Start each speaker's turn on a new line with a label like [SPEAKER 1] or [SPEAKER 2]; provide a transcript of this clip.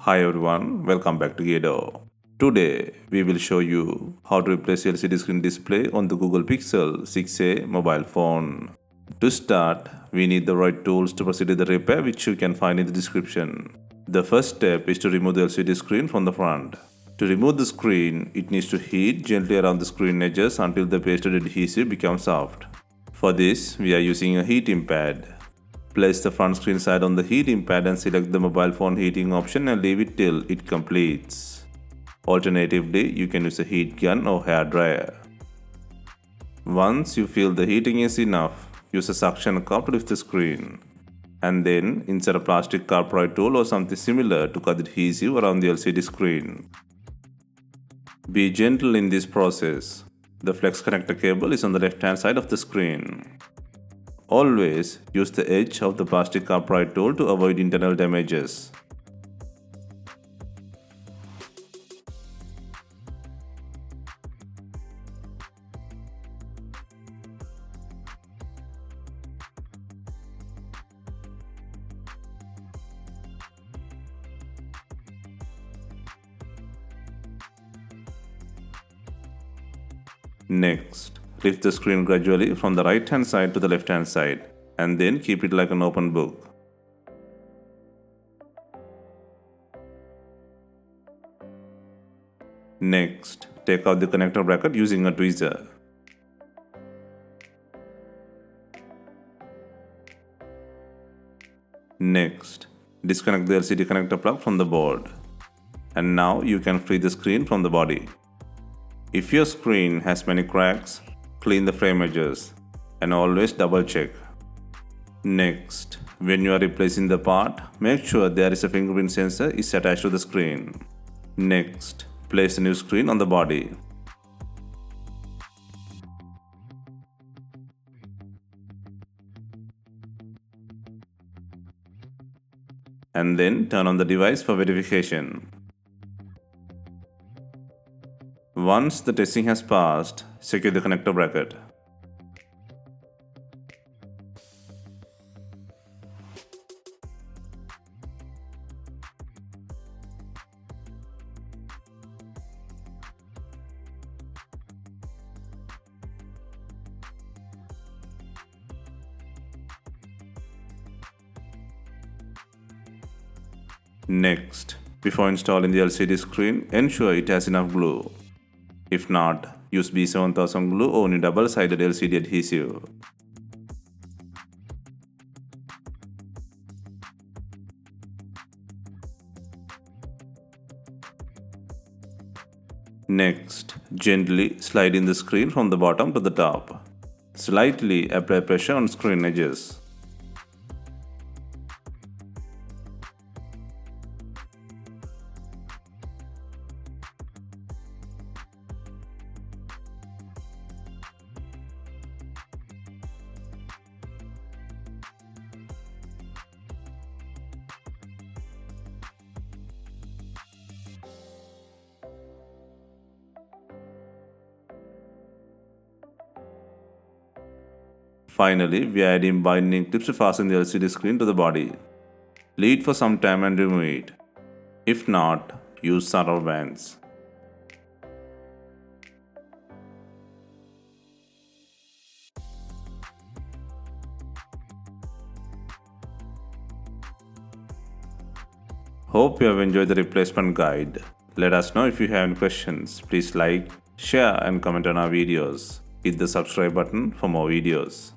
[SPEAKER 1] Hi everyone, welcome back to DYOR. Today we will show you how to replace LCD screen display on the Google Pixel 6a mobile phone. To start, we need the right tools to proceed with the repair, which you can find in the description. The first step is to remove the LCD screen from the front. To remove the screen, it needs to heat gently around the screen edges until the pasted adhesive becomes soft. For this, we are using a heating pad. Place the front screen side on the heating pad and select the mobile phone heating option and leave it till it completes. Alternatively, you can use a heat gun or hair dryer. Once you feel the heating is enough, use a suction cup to lift the screen. And then insert a plastic carpet tool or something similar to cut the adhesive around the LCD screen. Be gentle in this process. The flex connector cable is on the left hand side of the screen. Always use the edge of the plastic carpet tool to avoid internal damages. Next, lift the screen gradually from the right hand side to the left hand side and then keep it like an open book. Next, take out the connector bracket using a tweezer. Next, disconnect the LCD connector plug from the board. And now you can free the screen from the body. If your screen has many cracks, clean the frame edges and always double check. Next, when you are replacing the part, make sure there is a fingerprint sensor is attached to the screen. Next, place a new screen on the body. And then turn on the device for verification. Once the testing has passed, secure the connector bracket. Next, before installing the LCD screen, ensure it has enough glue. If not, use B7000 glue or any double-sided LCD adhesive. Next, gently slide in the screen from the bottom to the top. Slightly apply pressure on screen edges. Finally, we are adding binding clips to fasten the LCD screen to the body. Leave it for some time and remove it. If not, use rubber bands. Hope you have enjoyed the replacement guide. Let us know if you have any questions. Please like, share and comment on our videos. Hit the subscribe button for more videos.